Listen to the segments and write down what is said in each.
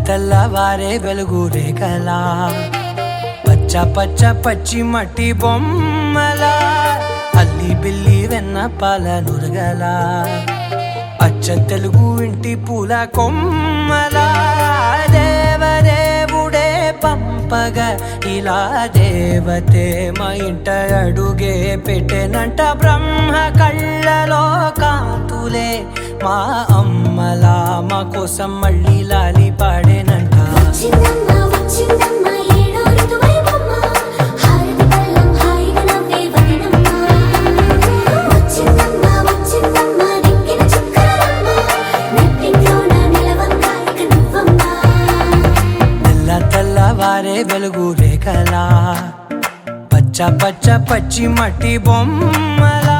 తెల్లవారే వెలుగు రేఖలా పచ్చ పచ్చ పచ్చి మట్టి బొమ్మలా అల్లి బిల్లి వెన్న పాల నురగలా అచ్చ తెలుగు ఇంటి పూల కొమ్మలా దేవదేవుడే పంపగా ఇలా దేవతే మా ఇంట అడుగే పెట్టెనంట బ్రహ్మ కళ్ళలో కాంతులే మా అమ్మలా మా కోసం మళ్ళీ లాలి పాడేనంట తెల్లవారే వెలుగు రేఖలా పచ్చ పచ్చ పచ్చి మట్టి బొమ్మలా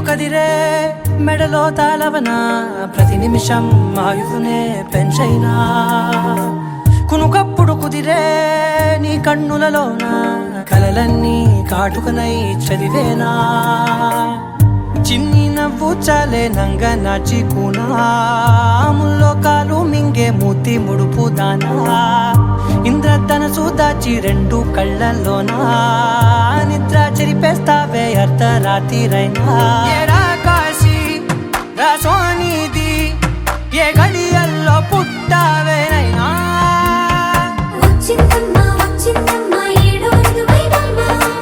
కదిరే మెడలో తాళవన ప్రతి నిమిషం ఆయుధునే పెంచైనా కునుకప్పుడు కుదిరే నీ కన్నులలోన కలలన్నీ కాటుకనై చదివేనా చిన్ని నవ్వు చాలే నంగ నాచి కూనాముల్లో కాలు మింగే మూతి ముడుపు దానా ఇంద్రధనసు దాచి రెండు కళ్ళల్లోనా నిద్ర చెరిపేస్తావే అర్ధరాత్రిరైనా ఏరా కాశీ రాసోనిది ఏ గడియల్లో పుట్టావేనైనా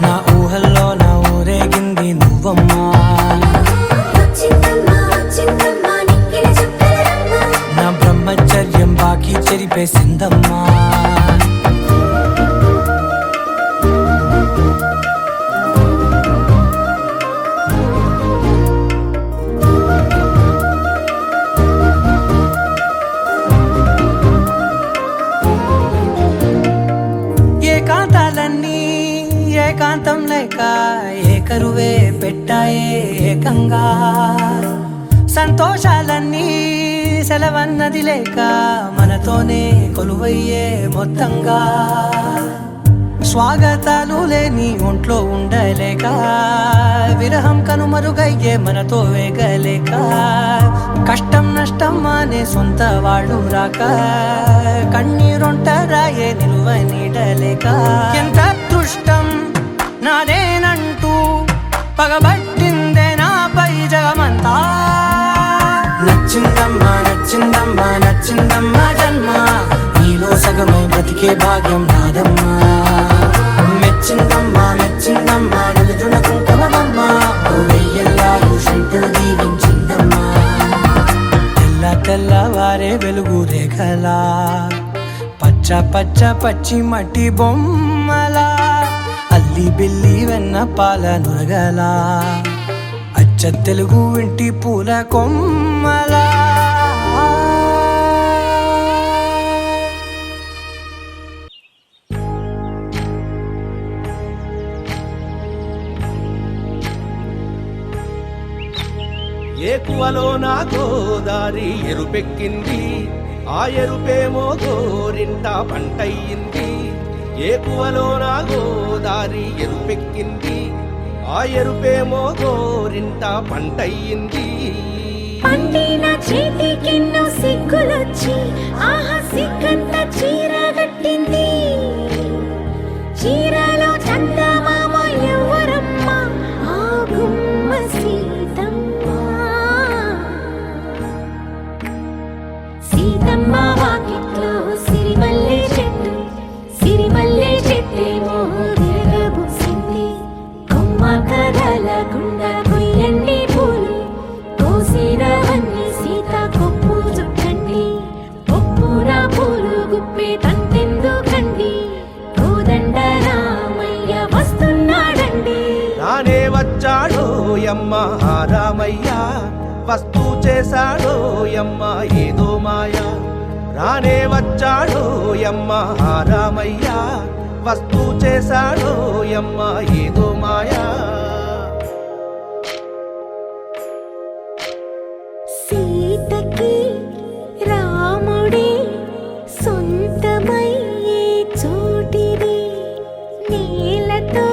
నా ఊహల్లో నా ఊరేగింది నువ్వమ్మా నా బ్రహ్మచర్యం బాకీ చెరిపేసిందమ్మా ఏకాంతాలన్నీ ఏకాంతం లేక ఏకరువే పెట్టాయే ఏకంగా సంతోషాలన్నీ సెలవన్నది లేక మనతోనే కొలువయ్యే మొత్తంగా స్వాగతాలు లేని ఒంట్లో ఉండలేక విరహం కనుమరుగయ్యే మనతో వేగలేక కష్టం నష్టం అనే సొంత వాళ్ళు రాక కన్నీరొంటరాయే నిలువ నీడలేక ఎంత అదృష్టం నాదేనంటూ పగబట్టిందే నాపై జగమంతా నచ్చిందమ్మా నచ్చిందమ్మా నచ్చిందమ్మా జన్మ నీలో సగమై బ్రతికే భాగ్యం నాదమ్మా మెచ్చిందమ్మా మెచ్చిందమ్మా నిలుచున కుంకుమమ్మా వెయ్యల్లాలు శంకులు దీవించిందమ్మా తెల్లవారే వెలుగు రేఖలా పచ్చ పచ్చ పచ్చి మట్టి బొమ్మలా అల్లి బిల్లి వెన్న పాల నురగలా అచ్చ తెలుగు ఇంటి పూల కొమ్మలా ఏకువలో నా గోదారి ఎరుపెక్కింది ఆ ఎరుపేమో గోరింట పంటయ్యింది ఏకువలో నా గోదారి ఎరుపెక్కింది ఆ ఎరుపేమో గోరింట పంటయ్యింది పండిన చేతికెన్నో సిగ్గులొచ్చి ఆహా సిగ్గంత చీరగట్టింది చీరలో చందమామ ఎవరమ్మ ఆ గుమ్మ సీతమ్మ సీతమ్మ వాకిట్లో సిరిమల్లె చెట్టేమో తిరగబూసింది కొమ్మ కదలకుండా కొయ్యండి పూలు కోసినవన్నీ సీత కొప్పు చుట్టండి కొప్పున పూలు గుప్పే తంతెందుకండి కోదండ రామయ్య వస్తున్నాడండి రానే వచ్చాడో యమ్మ ఆ రామయ్య వస్తూ చేశాడో యమ్మ ఏదో మాయ రానే వచ్చాడో యమ్మ ఆ రామయ్య వస్తూ చేశాడో యమ్మ ఏదో మాయా. సీతకి రాముడే సొంతమయ్యే చోటిది, నేలతో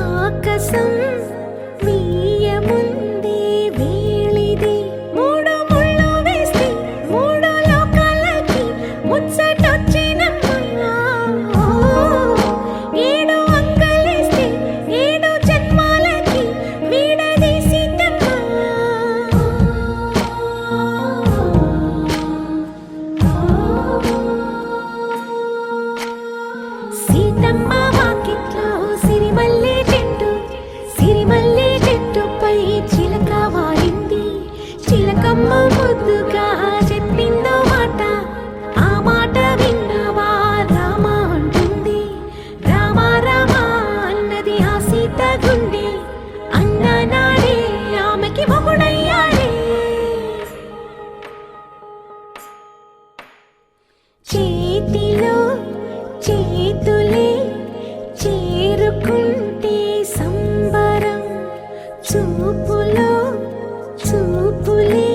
ఆకాశం వీయముందే వేళిది. మూడు ముళ్ళు వేస్తే మూడు లోకాలకి ముచ్చటొచ్చినమ్మా. ఏడు అంగలేస్తే ఏడు జన్మాలకి వీడదీసిద్దమ్మా. సీతమ్మ వాకిట్లో సిరిమల్లె చెట్టు, సిరిమల్లె చెట్టుపై చిలక వాలింది. చిలకమ్మ ముద్దుగా చెప్పిందో మాట, ఆ మాట విన్నవా రామ అంటుంది. రామ రామ అన్నది ఆ సీత గుండె, అన్న నాడే ఆమెకి మొగుడయ్యాడే. చేతిలో చేతులే చేరుకుంటే సంబరం, చూపులో చూపులే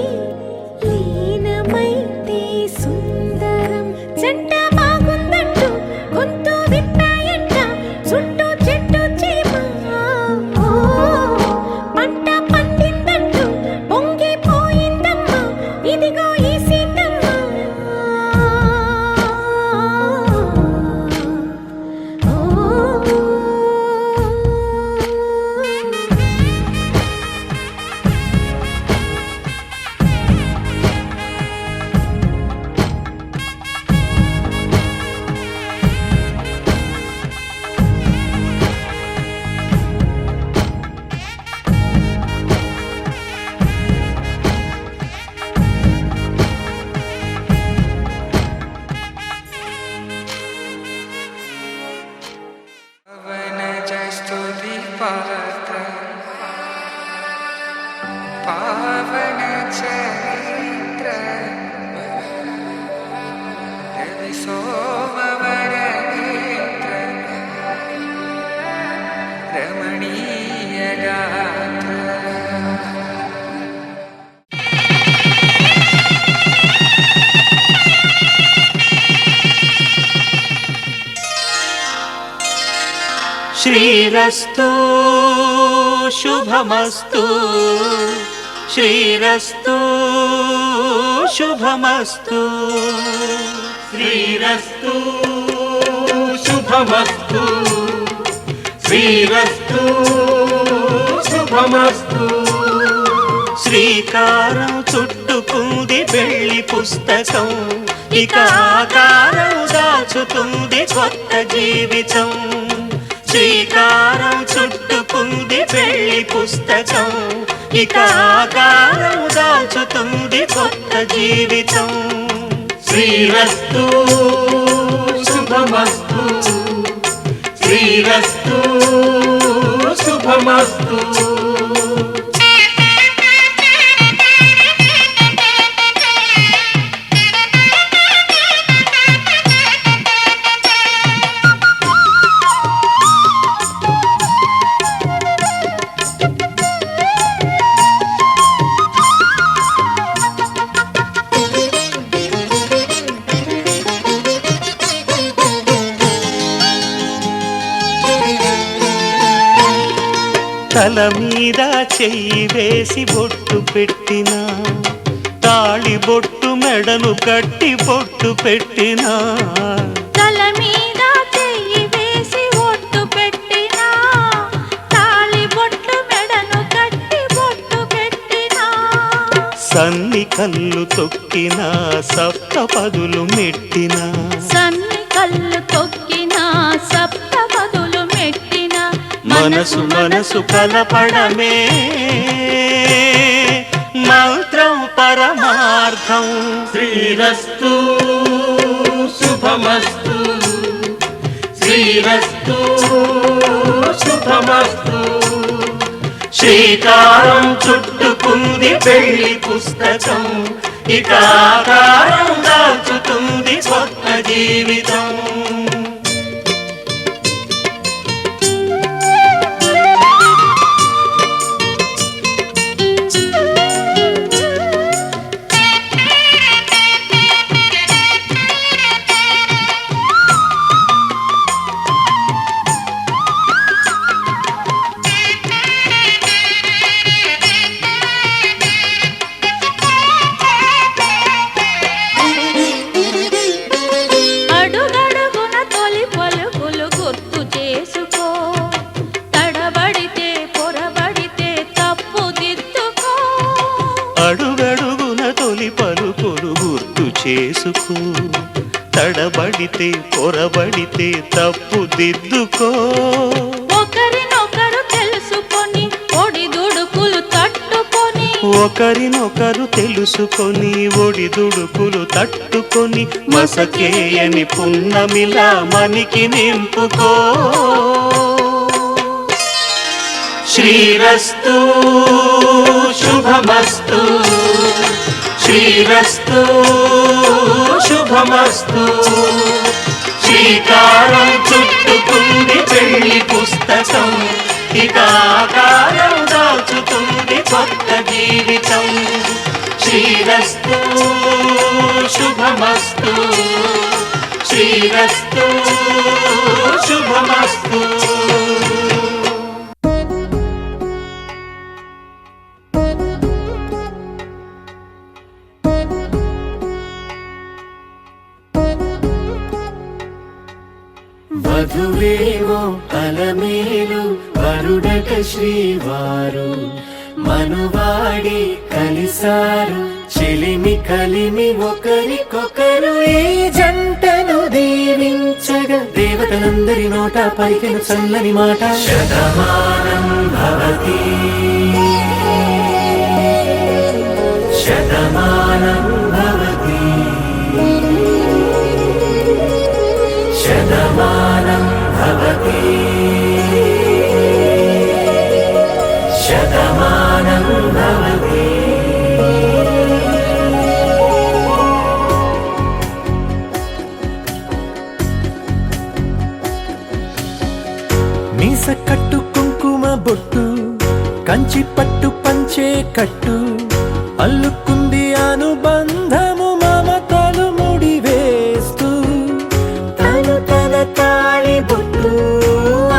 లీనమైతే సుందరం. జంట బాగుందంటూ గొంతు విప్పాయంట చుట్టూ చెట్టు చీమ. పంట పండిందంటూ పొంగిపోయిందమ్మా ఇదిగో ఈ సీతమ్మ. स्तुति पात्र पावन चरित्र रवि सोमवर नेत्र रमणीय गात्र. శ్రీరస్తు శుభమస్తు, శ్రీరస్తు శుభమస్తు, శ్రీరస్తు శుభమస్తు, శ్రీరస్తు శుభమస్తు. శ్రీకారం చుట్టుకుంది పెళ్లి పుస్తకం, ఇక ఆకారం దాచుతుంది కొత్త జీవితం. శ్రీకారం చుట్టుకుంది పెళ్లి పుస్తకం, ఇక ఆకారం దాచుతుంది కొత్త జీవితం. శ్రీరస్తు శుభమస్తు, శ్రీరస్తు శుభమస్తు. తల మీద చెయ్యి వేసి బొట్టు పెట్టినా, తాళి బొట్టు మెడను కట్టి బొట్టు పెట్టినా. తల మీద చెయ్యి వేసి ఒట్టు పెట్టినా, తాళి బొట్టు మెడను కట్టి బొట్టు పెట్టినా. సన్ని కళ్ళు తొక్కినా, సప్తపదులు మెట్టినా. సన్ని కళ్ళు తొక్కినా, సప్తపదులు మెట్టినా. మనసు మనసు కలపడమే మంత్రం పరమార్థం. శ్రీరస్తు శుభమస్తు, శ్రీరస్తు శుభమస్తు. శ్రీకారం చుట్టుకుంది పెళ్లి పుస్తకం, ఇక ఆకారం దాచుతుంది కొత్త జీవితం. చేసుకో, తడబడితే పొరబడితే తప్పు దిద్దుకో. ఒకరినొకరు తెలుసుకొని ఒడిదుడుకులు తట్టుకొని, ఒకరినొకరు తెలుసుకొని ఒడిదుడుకులు తట్టుకొని, మసకేయని పున్నమిలా మనికి నింపుకో. శ్రీరస్తు శుభమస్తు, శ్రీరస్తు శుభమస్తు. శ్రీకారం చుట్టుకుంది పెళ్లి పుస్తకం, ఇక ఆకారం దాచుతుంది కొత్త జీవితం. శ్రీరస్తు శుభమస్తు, శ్రీరస్తు శుభమస్తు. వధువేమో అలమేలు వరుడట శ్రీవారు, మనువాడి కలిసారు చెలిమి కలిమి ఒకరికొకరు. ఈ జంటను దీవించగా దేవతలందరి నోట పలికిన చల్లని మాట. శతమానం భవతి శతమానం భవతి శతమానం భవతి శతమానం భవతి. మీస కట్టు కుంకుమ బొట్టు, కంచి పట్టు పంచే కట్టు, అల్లుకుంది అనుబంధము మమతలు ముడివేస్తూ. తను తన తాళి బొట్టు,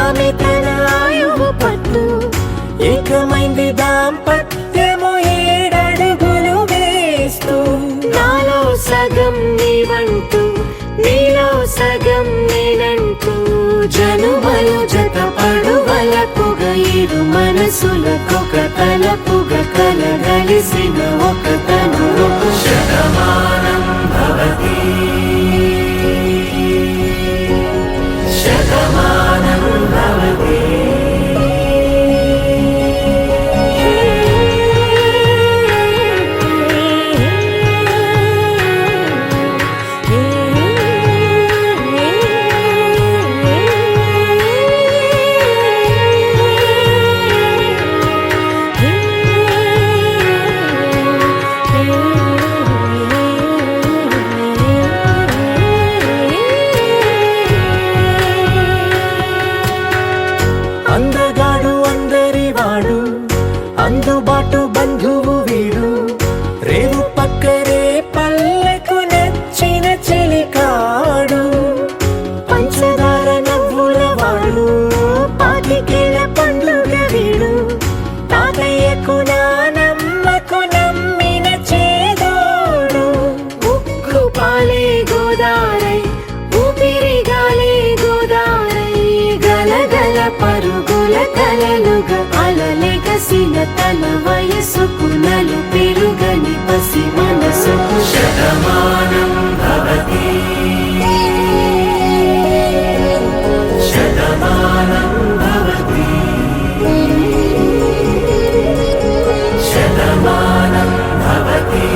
ఆమె తన ఆయువు పట్టు, ఏకమైంది దాంపత్యము 7 అడుగులు వేస్తూ. నాలో సగం నీవంటూ, నీలో సగం నేనంటూ, జనుమలు జత పడువలపుగ ఇరు మనసులకొక తలపుగ కలగలిసిన ఒక తను. శతమానం భవతి శతమానం భవతి. అందగాడు అందరివాడు, అందుబాటు బంధువు వీడు, రేవు పక్కరే పల్లెకు నచ్చిన చెలికాడు. పంచదార నవ్వుల వాడు, పాతికేల పండుగ వీడు, తాతయ్యకు నానమ్మకు నమ్మిన చేదోడు. ఉక్కు పాలే గోదారై, ఊపిరి గాలే గోదారై, గలగల పరుగుల కలలుగా అలలెగసిన తన వయసుకు నలు పెరుగని పసి మనసుకు. శతమానం భవతి శతమానం భవతి శతమానం భవతి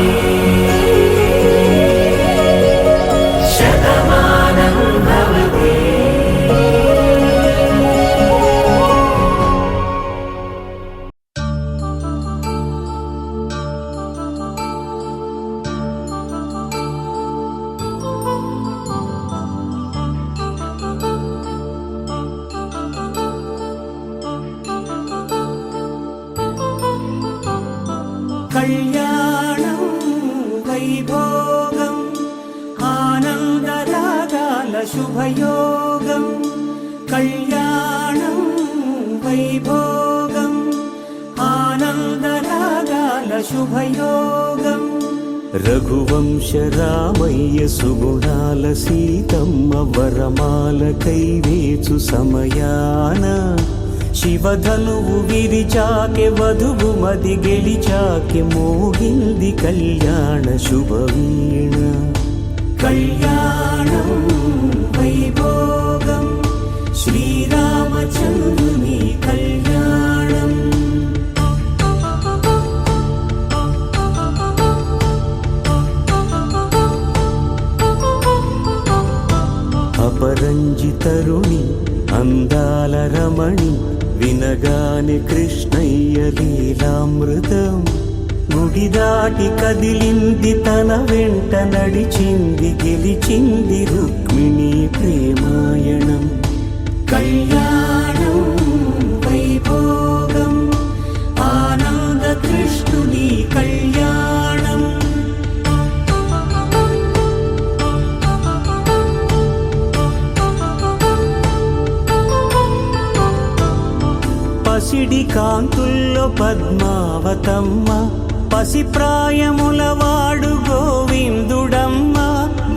శతమానం భవతి. కళ్యాణం వైభోగం ఆనందరాగాల శుభయోగం. కళ్యాణం వైభోగం ఆనందరాగాల శుభయోగం. రఘువంశ రామయ్య సుగుణాల సీతమ్మ వరమాల కైవేచు సమయాన, శివధనువు విరిచాకె వధువు మది గెలిచాకె మోగింది కళ్యాణ శుభవీణ. కళ్యాణం వైభోగం శ్రీరామచంద్రుని కళ్యాణం. అపరంజితరుణి అందాల రమణి వినగానే కృష్ణయ్య లీలామృతం. గుడి దాటి కదిలింది తన వెంట నడిచింది గెలిచింది రుక్మిణి ప్రేమాయణం. కళ్యాణం వైభోగం ఆనంద కృష్ణుని కళ్యాణం. పసిడి కాంతుల్లో పద్మావతమ్మ పసి ప్రాయముల వాడు గోవిందుడమ్మ.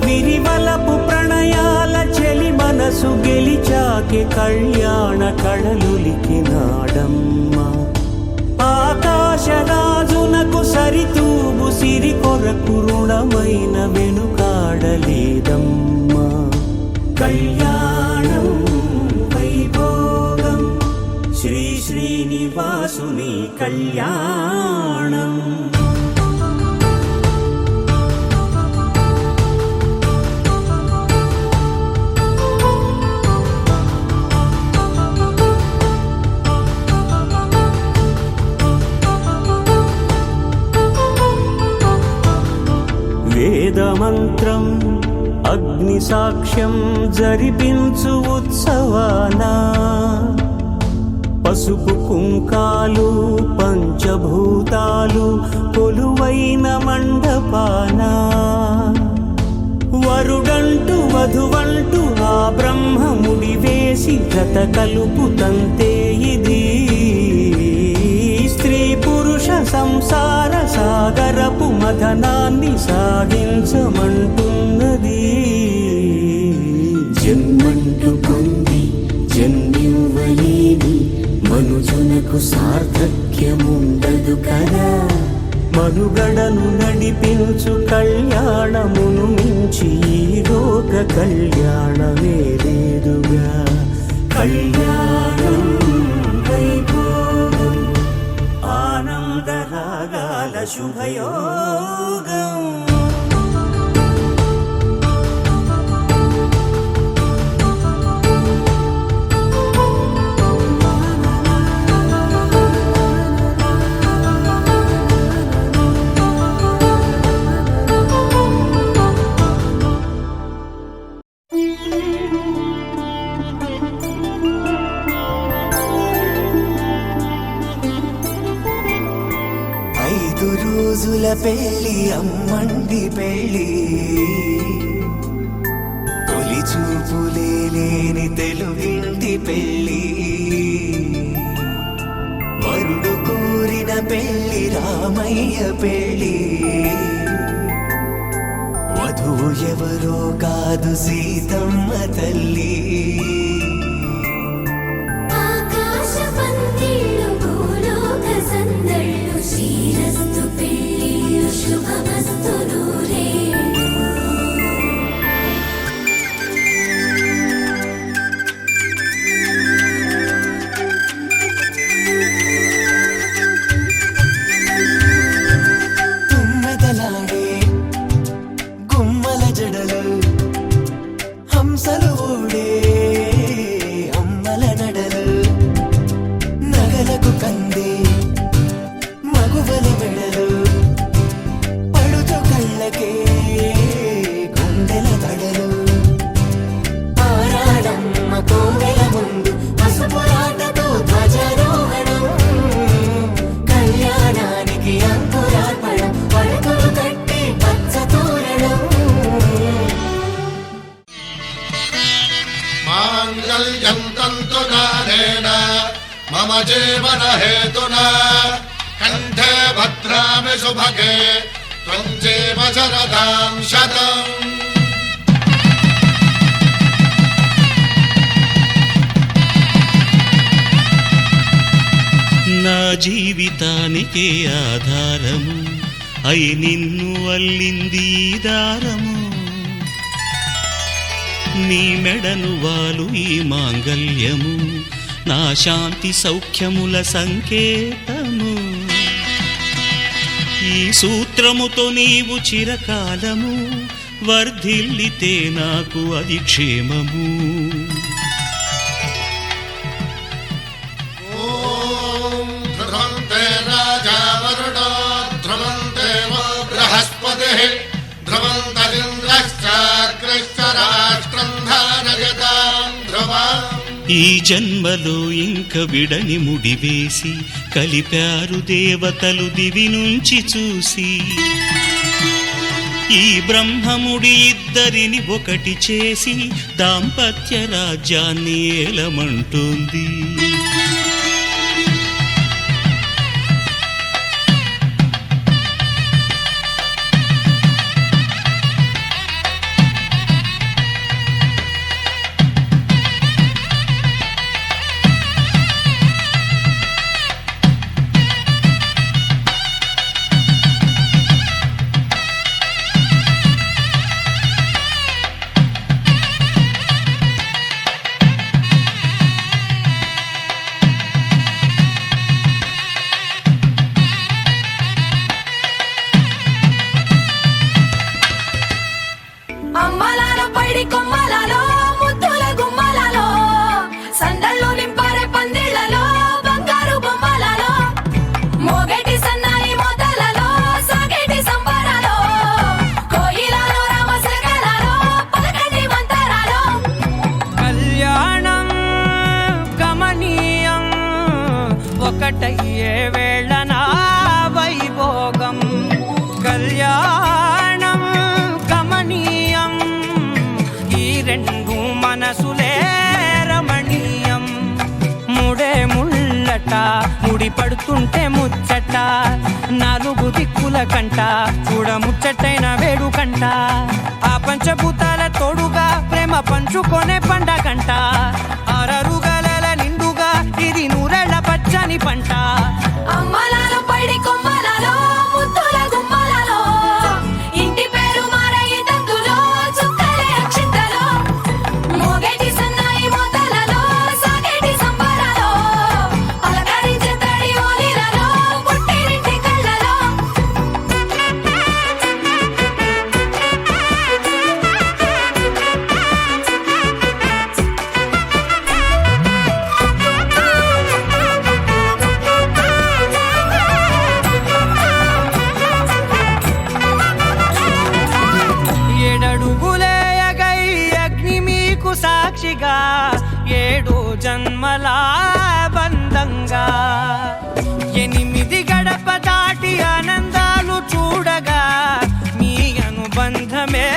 విరివలపు ప్రణయాల చెలి మనసు గెలిచాకే కళ్యాణ కళలులికినాడమ్మ. ఆకాశరాజునకు సరితూబు సిరి కొరకు రుణమైన వెనుకాడలేదమ్మ. కళ్యాణం వైభోగం శ్రీ శ్రీనివాసుని కళ్యాణం. వేదమంత్రం అగ్ని సాక్ష్యం జరిపించు ఉత్సవానా. పసుపు కుంకాలు పంచభూతాలు కొలువైన మండపాన. వరుడంటూ వధువంటూ ఆ బ్రహ్మముడి వేసి జత కలుపుతంతే ఇది. స్త్రీ పురుష సంసార సాగరపు మథనాన్ని సాగించమంటున్నది. జన్మంటూ పొంది జన్మివ్వలేని మనుజునకు సార్థక్యముండదు కదా. మనుగడను నడిపించు కళ్యాణమును మించి ఈ లోక కళ్యాణమే లేదుగా. కళ్యాణం వైభోగం ఆనందరాగాల శుభయోగం. రోజుల పెళ్ళి అమ్మండి పెళ్ళి. తొలి చూపులే లేని తెలుగింటి పెళ్ళి. వరుడు కోరిన పెళ్ళి రామయ్య పెళ్ళి. వధువు ఎవరో కాదు సీతమ్మ తల్లి. मम जीवन हेतुना कंठे भद्रामि शुभगे त्वं जीव शरदां शतम्. నా జీవితానికే ఆధారము అయి నిన్ను అల్లింది దారము. నీ మెడను వాలు ఈ మాంగల్యము నా శాంతి సౌఖ్యముల సంకేతము ఈ సూత్రముతో నీవు చిరకాలము వర్ధిల్లితే నాకు అది క్షేమము ఓం ధ్రువంతే రాజా వరుణో ధ్రువంతే వో బృహస్పతిః ధ్రువంతరింద్రశ్చాగ్రశ్చ రాష్ట్రం ధారయతాం ధ్రువం. ఈ జన్మలో ఇంక విడని ముడివేసి కలిపారు దేవతలు దివి నుంచి చూసి ఈ బ్రహ్మముడి ఇద్దరిని ఒకటి చేసి దాంపత్య రాజ్యాన్ని ఏలమంటోంది అమ్మలాలో పైడి కొమ్మలలో ముద్దుల గుమ్మలలో సందళ్ళు నింపారే పందిళ్లలో బంగారు బొమ్మలలో మోగేటి సన్నాయి మోతలలో సాగేటి సంబరాలో కోయిలలో రామశకలలో పలకటి మంతరాలో కళ్యాణం గమనీయం ఒకటయ్యే వేళన వైభోగం కళ్యాణం గమనీయం ఈ రెండు మనసులే రమణీయం ముడే ముళ్ళట ముడి పడుతుంటే ముచ్చట నాలుగు దిక్కుల కంట చూడ ముచ్చటైన వేడుకంట ఆ పంచభూతాల తోడుగా ప్రేమ పంచుకొనే పండగంట ఆరరుగల నిండుగా ఇది నూరెళ్ళ పచ్చని పంట అమ్మలాలో పైడి కొమ్మలలో ముద్దుల గుమ్మలలో ఇంటి పేరు మారయ్య తందులో చుక్కలే అక్షింతలో మోగేటి సన్నాయి మోతలలో సాగేటి సంబరాలో పలకరించే తడి ఓలిలలో పుట్టినింటి కళ్ళలో ఏడడుగులేయగై అగ్ని మీకు సాక్షిగా ఏడు జన్మల బంధంగా 8 గడప దాటి ఆనందాలు చూడగా మీ అనుబంధమే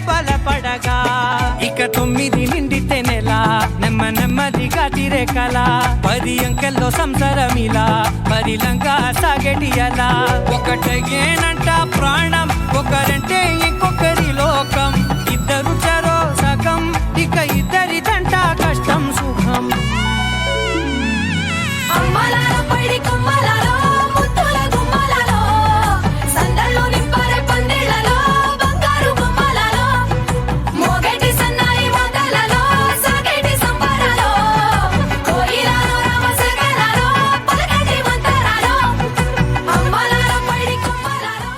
బలపడగా ఇక 9 నిండితే నెల నెమ్మదిగా తిరే కల 10 అంకెల్లో సంసారమిలా పరిలంగా సాగేటి అలా ఒకటేనంట ప్రాణం ఒకరంటే ఇంకొకరి లోకం ఇద్దరు చరో సగం ఇక ఇద్దరిదంట కష్టం సుఖం అమ్మలాలో పైడి కొమ్మలలో ముద్దుల గుమ్మలలో సందళ్ళు నింపారే పందిళ్లలో బంగారు బొమ్మలలో మోగేటి సన్నాయి మోతలలో సాగేటి సంబరాలో కోయిలలో రామశకలలో పలకటి మంతరాలో అమ్మలాలో పైడి కొమ్మలలో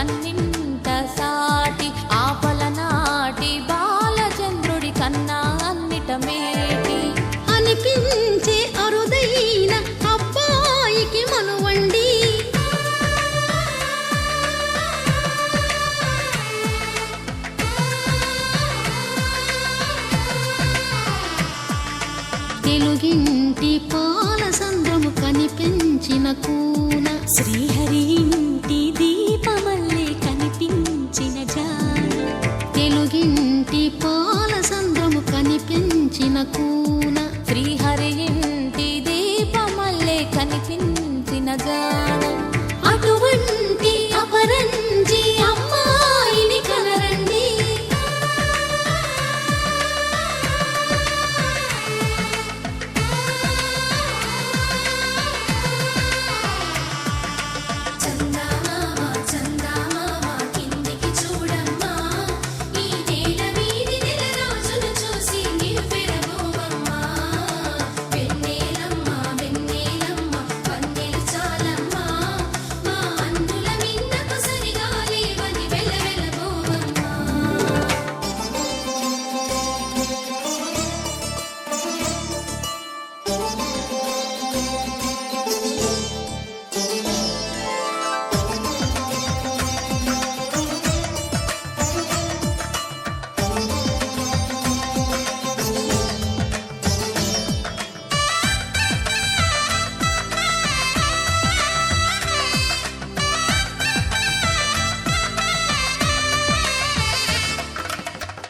కన్నింట సాటి ఆపల నాటి బాలచంద్రుడి కన్నా అన్నిట మేటి అనిపించే అరుదైన అబ్బాయికి మనువండి తెలుగింటి పాల సంద్రము కనిపించిన కూన శ్రీహరి ఇంటి దీపమల్లే కనిపించిన జాన తెలుగింటి పాల సంద్రము కనిపించిన కూన శ్రీహరి ఇంటి దీపమల్లే కనిపించిన జాన అటువంటి అపరంజి అమ్మాయిని కనరండి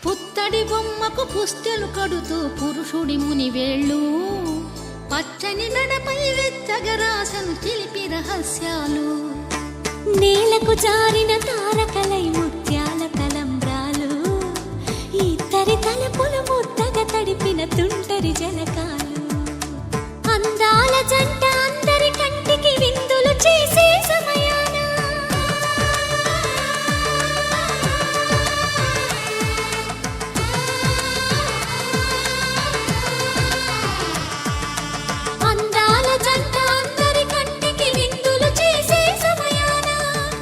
పుత్తడి బొమ్మకు పుస్తెలు కడుతూ పురుషుడి ముని వేళ్ళు పచ్చని మెడపై వెచ్చగరాసను చిలిపి రహస్యాలు నేలకు జారిన తారకలై ముత్యాల తలంబ్రాలు ఇద్దరి తలపులు ముద్దగా తడిపిన తుంటరి జలకాలు అందాల జంట అందరి కంటికి విందులు చేసే సమయాన అందాల జంట అందరి కంటికి విందులు చేసే సమయాన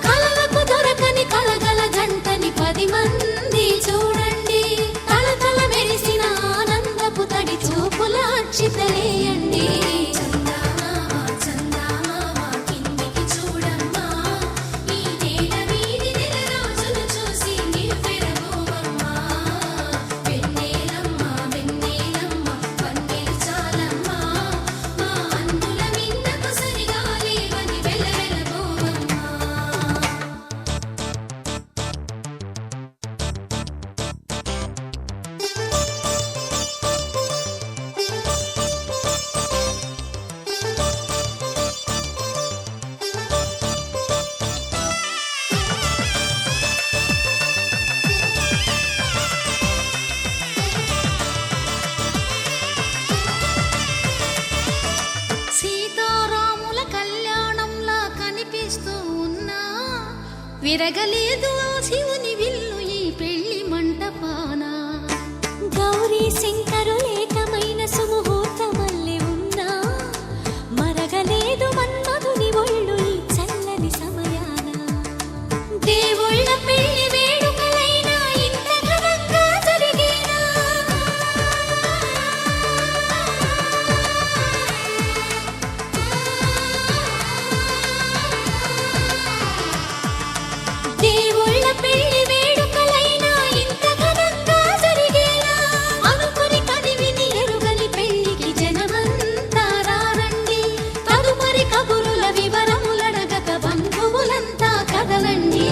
కలలకు దొరకని కలగల జంటని 10 మంది చూడండి తలతల మెరిసిన ఆనందపు తడి చూపుల అక్షితలేయండి సీతారాముల కళ్యాణంలా కనిపిస్తూ ఉన్నా విరగలేదు ఆ శివుని విల్లు ఈ పెళ్లి మంటపాన గౌరీ శంకరులేకమైన సుముహూర్తమల్లె ఉన్నా మరగలేదు మన్మధుని ఒళ్ళు ఈ చల్లని సమయాన దేవుళ్ళ పెళ్లి వేడుకలైనా ఇంత ఘనంగా జరిగేనా దేవుళ్ళ పెళ్లి వేడుకలైనా ఇంత ఘనంగా జరిగేలా అనుకుని కదివిని ఎరుగని పెళ్లికి జనమంతా రారండి తదుపరి కబురుల వివరములడగక బంధువులంతా కదలండి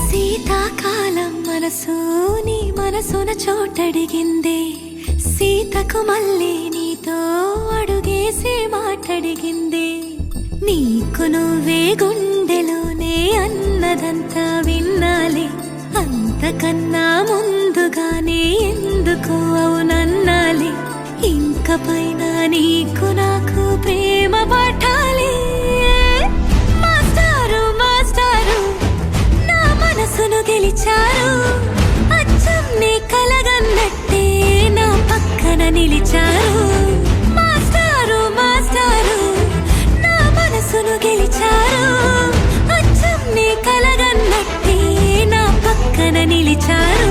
శీతాకాలం మనసు నీ మనసున చోటడిగిందే సీతకు మళ్ళీ నీతో అడుగేసే మాటడిగిందే నీకు నువ్వే గుండెలోనే అన్న చెప్పేదంతా విన్నాలే, అంతకన్నా ముందుగానే ఎందుకు అవునన్నాలే. ఇంక పైన నీకు నాకు ప్రేమ పాఠాలే. మాస్టారు మాస్టారు నా మనసును గెలిచారు, అచ్చం నీ కలగన్నట్టే నా పక్కన నిలిచారు. మాస్టారు మాస్టారు నా మనసును గెలిచారు, అచ్చం నీ కలగన్నట్టే నా పక్కన నిలిచారు.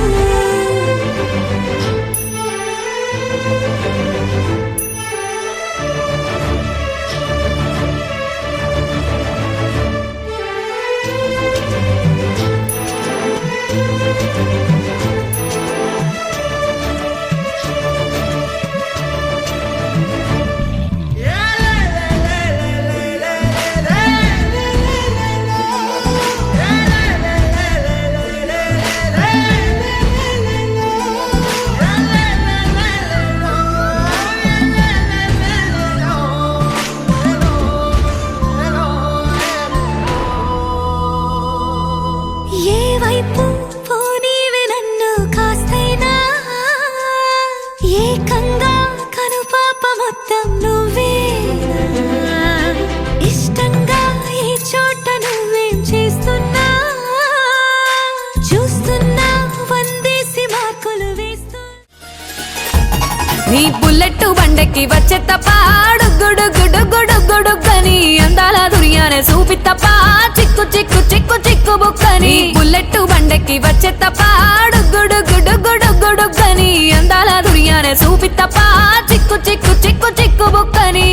ఏ వైపు పోనీవి నన్ను కాస్తైనా, ఏకంగా కనుపాప మొత్తం నువ్వే. ఇష్టంగా ఈ చోట నువ్వేం చేస్తున్నా, చూస్తున్నా వందేసి మార్కులు వేస్తూ. నీ బుల్లెట్ బండెక్కి వచ్చే తప్ప గుడుగుడుగుడుగుడుగుడుగని అందాల దుర్యానే చూపి తప్ప చిక్కు చిక్కు చిక్కు చిక్కు బుక్కని. బుల్లెట్ బండెక్కి వచ్చే తప్ప గుడుగుడుగుడుగుడుగని అందాల దుర్యానే చూపి తప్ప చిక్కు చిక్కు చిక్కు చిక్కు బుక్కని.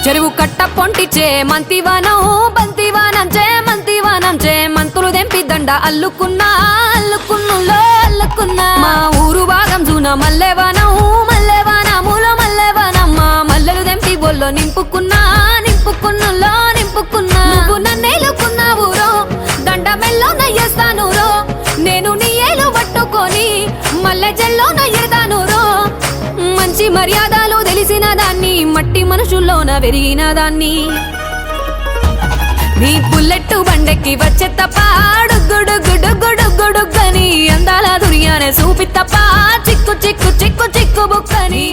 చెరువు కట్ట పొంటిచే మంతివానం బంతివానం చే మంతివానం చే మంతులు దెంపి దండ అల్లుకున్నా అల్లుకున్నులో అల్లుకున్నా. మా ఊరు భాగం జూన మల్లెవానం మల్లెవానములో మల్లెవానమ్మ మల్లెలు దెంపి బొల్లో నింపుకున్నా నింపుకున్నులో నింపుకున్నా. నువ్వు నన్నేలుకున్నావు రో దండ మెల్లో నయ్యేస్తాను రో, నేను నీ ఏలు పట్టుకొని మల్లె జల్లో నయ్యేదాను రో. మంచి మర్యాదలు తెలిసిన దాన్ని, మట్టి మనుషుల్లోన పెరిగిన దాన్ని. నీ బుల్లెట్ బండెక్కి వచ్చే తప్ప గుడుగుడుగుడుగుడుగని అందాల దుర్యానే చూపి తప్ప చిక్కు చిక్కు చిక్కు చిక్కు బుక్కని.